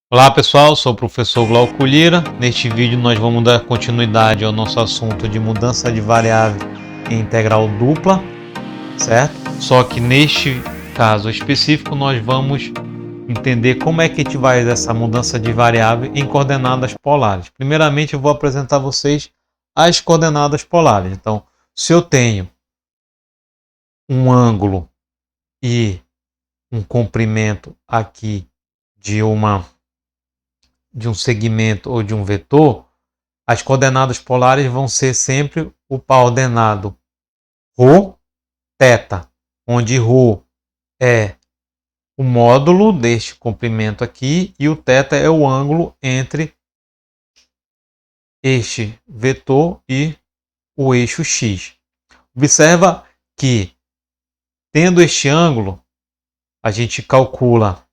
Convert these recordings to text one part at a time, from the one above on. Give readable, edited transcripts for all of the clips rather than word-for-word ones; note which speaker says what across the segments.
Speaker 1: Olá pessoal, sou o professor Glauco Lira. Neste vídeo nós vamos dar continuidade ao nosso assunto de mudança de variável em integral dupla, certo? Só que neste caso específico nós vamos entender como é que a gente vai fazer essa mudança de variável em coordenadas polares. Primeiramente eu vou apresentar a vocês as coordenadas polares. Então, se eu tenho um ângulo e um comprimento aqui de um segmento ou de um vetor, as coordenadas polares vão ser sempre o par ordenado ρ, θ, onde ρ é o módulo deste comprimento aqui e o θ é o ângulo entre este vetor e o eixo x. Observa que, tendo este ângulo, a gente calcula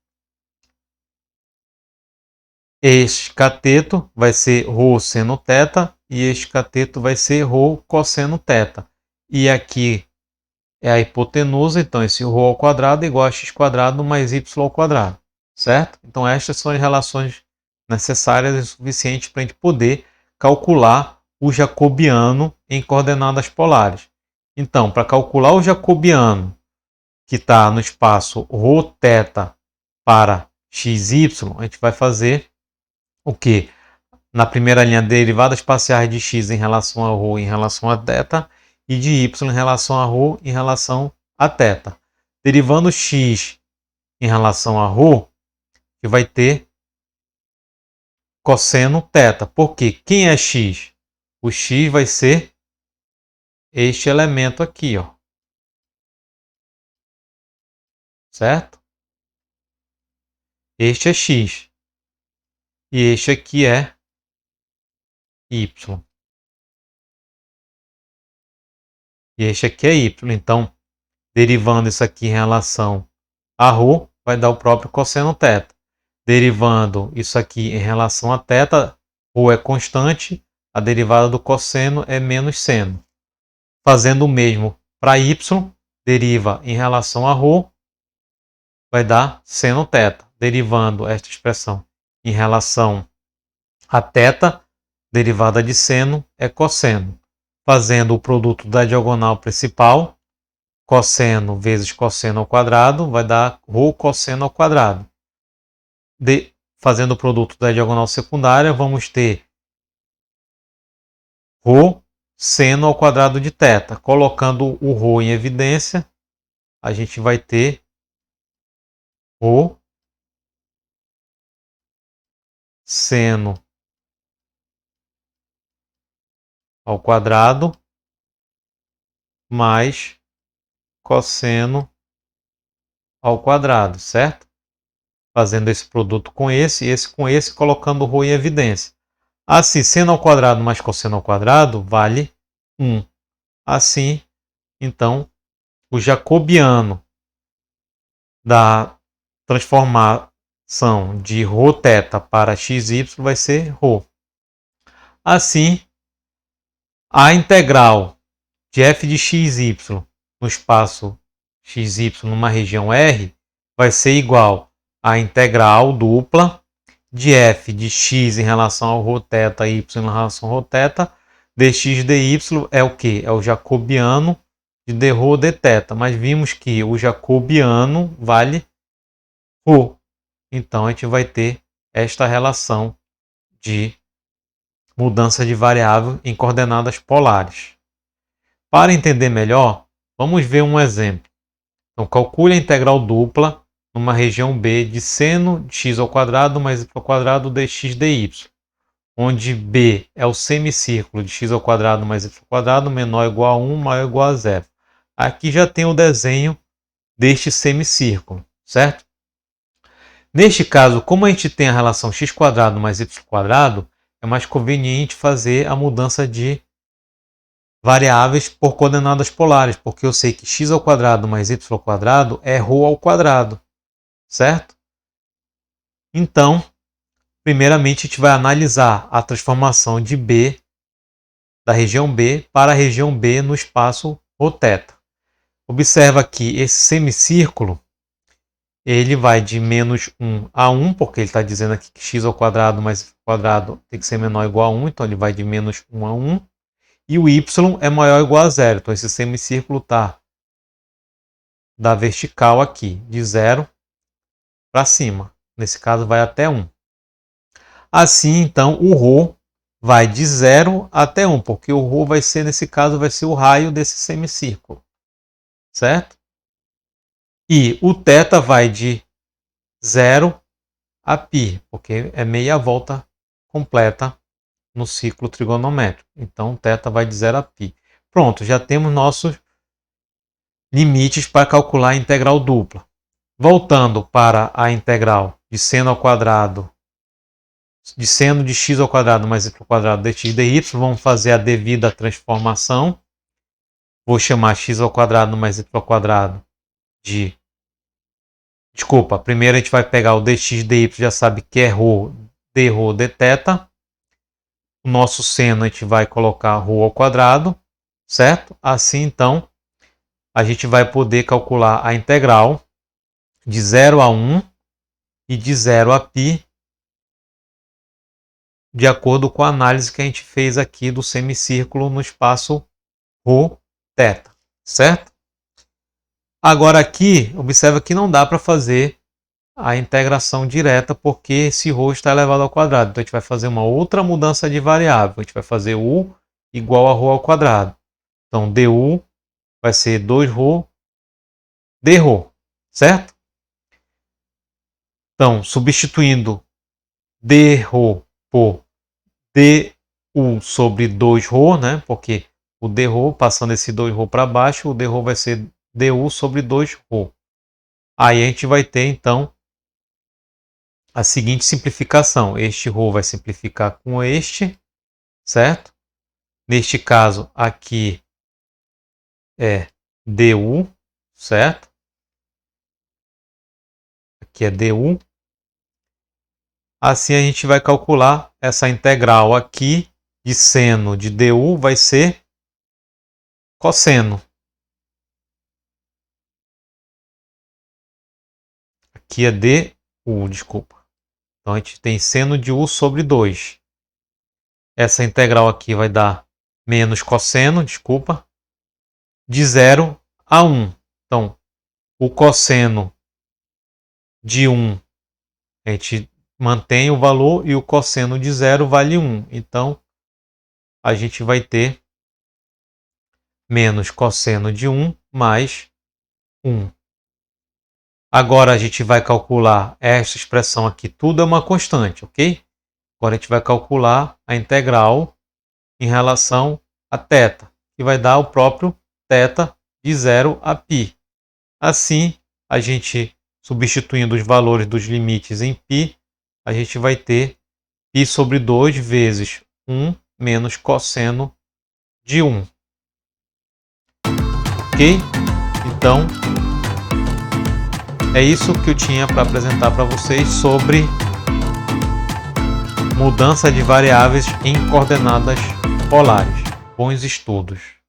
Speaker 1: este cateto, vai ser ρ seno θ, e este cateto vai ser ρ cosseno θ. E aqui é a hipotenusa, então esse ρ ao quadrado é igual a x quadrado mais y ao quadrado, certo? Então estas são as relações necessárias e suficientes para a gente poder calcular o jacobiano em coordenadas polares. Então, para calcular o jacobiano que está no espaço ρθ para xy, a gente vai fazer o que? Na primeira linha, derivadas parciais de x em relação a ρ em relação a θ, e de y em relação a ρ em relação a θ. Derivando x em relação a ρ, que vai ter cosseno θ. Por quê? Quem é x? O x vai ser este elemento aqui, ó. Certo? Este é x. E este aqui é y. E este aqui é y. Então, derivando isso aqui em relação a ρ, vai dar o próprio cosseno θ. Derivando isso aqui em relação a θ, ρ é constante, a derivada do cosseno é menos seno. Fazendo o mesmo para y, deriva em relação a ρ, vai dar seno θ. Derivando esta expressão em relação a θ, derivada de seno é cosseno. Fazendo o produto da diagonal principal, cosseno vezes cosseno ao quadrado, vai dar ρ cosseno ao quadrado. Fazendo o produto da diagonal secundária, vamos ter ρ seno ao quadrado de θ. Colocando o ρ em evidência, a gente vai ter ρ seno ao quadrado mais cosseno ao quadrado, certo? Fazendo esse produto com esse com esse, colocando o ρ em evidência. Assim, seno ao quadrado mais cosseno ao quadrado vale 1. Assim, então, o jacobiano da transformação de ρθ para xy vai ser ρ. Assim, a integral de f de xy no espaço xy numa região R vai ser igual à integral dupla de f de x em relação ao ρθ e y em relação ao ρθ, dx dy é o que? É o jacobiano de dρ dθ, mas vimos que o jacobiano vale ρ. Então a gente vai ter esta relação de mudança de variável em coordenadas polares. Para entender melhor, vamos ver um exemplo. Então, calcule a integral dupla numa região B de seno de x ao quadrado mais y ao quadrado dx dy, onde B é o semicírculo de x ao quadrado mais y ao quadrado menor ou igual a 1, maior ou igual a 0. Aqui já tem o desenho deste semicírculo, certo? Neste caso, como a gente tem a relação x² mais y², é mais conveniente fazer a mudança de variáveis por coordenadas polares, porque eu sei que x² mais y² é ρ², certo? Então, primeiramente a gente vai analisar a transformação de B, da região B, para a região B no espaço ρθ. Observa que esse semicírculo, ele vai de menos 1 a 1, porque ele está dizendo aqui que x ao quadrado mais y ao quadrado tem que ser menor ou igual a 1, então ele vai de menos 1 a 1. E o y é maior ou igual a 0, então esse semicírculo está da vertical aqui, de 0 para cima. Nesse caso vai até 1. Assim, então, o ρ vai de 0 até 1, porque o ρ vai ser, nesse caso, vai ser o raio desse semicírculo, certo? E o θ vai de 0 a π, porque é meia volta completa no ciclo trigonométrico. Então, θ vai de 0 a π. Pronto, já temos nossos limites para calcular a integral dupla. Voltando para a integral de seno ao quadrado, de seno de x ao quadrado mais y ao quadrado dx dy, vamos fazer a devida transformação. Vou chamar x ao quadrado mais y ao quadrado de... Desculpa, primeiro a gente vai pegar o dx dy, já sabe que é ρ, dρ, dθ. O nosso seno a gente vai colocar ρ ao quadrado, certo? Assim, então, a gente vai poder calcular a integral de 0 a 1 e de 0 a π, de acordo com a análise que a gente fez aqui do semicírculo no espaço ρ, θ, certo? Agora aqui, observa que não dá para fazer a integração direta, porque esse ρ está elevado ao quadrado. Então a gente vai fazer uma outra mudança de variável. A gente vai fazer u igual a ρ ao quadrado. Então du vai ser 2ρ dρ, certo? Então, substituindo dρ por du sobre 2ρ, né? Porque o dρ, passando esse 2ρ para baixo, o dρ vai ser du sobre 2ρ. Aí a gente vai ter, então, a seguinte simplificação. Este ρ vai simplificar com este, certo? Neste caso, aqui é du, certo? Aqui é du. Assim a gente vai calcular essa integral aqui de seno de du vai ser cosseno. Aqui é du, desculpa. Então a gente tem seno de u sobre 2. Essa integral aqui vai dar menos cosseno, desculpa, de 0 a 1. Então, o cosseno de 1, a gente mantém o valor, e o cosseno de 0 vale 1. Então, a gente vai ter menos cosseno de 1 mais 1. Agora a gente vai calcular esta expressão aqui, tudo é uma constante, ok? Agora a gente vai calcular a integral em relação a θ, que vai dar o próprio θ de 0 a π. Assim, a gente substituindo os valores dos limites em π, a gente vai ter π sobre 2 vezes 1 menos cosseno de 1. Ok? Então, é isso que eu tinha para apresentar para vocês sobre mudança de variáveis em coordenadas polares. Bons estudos!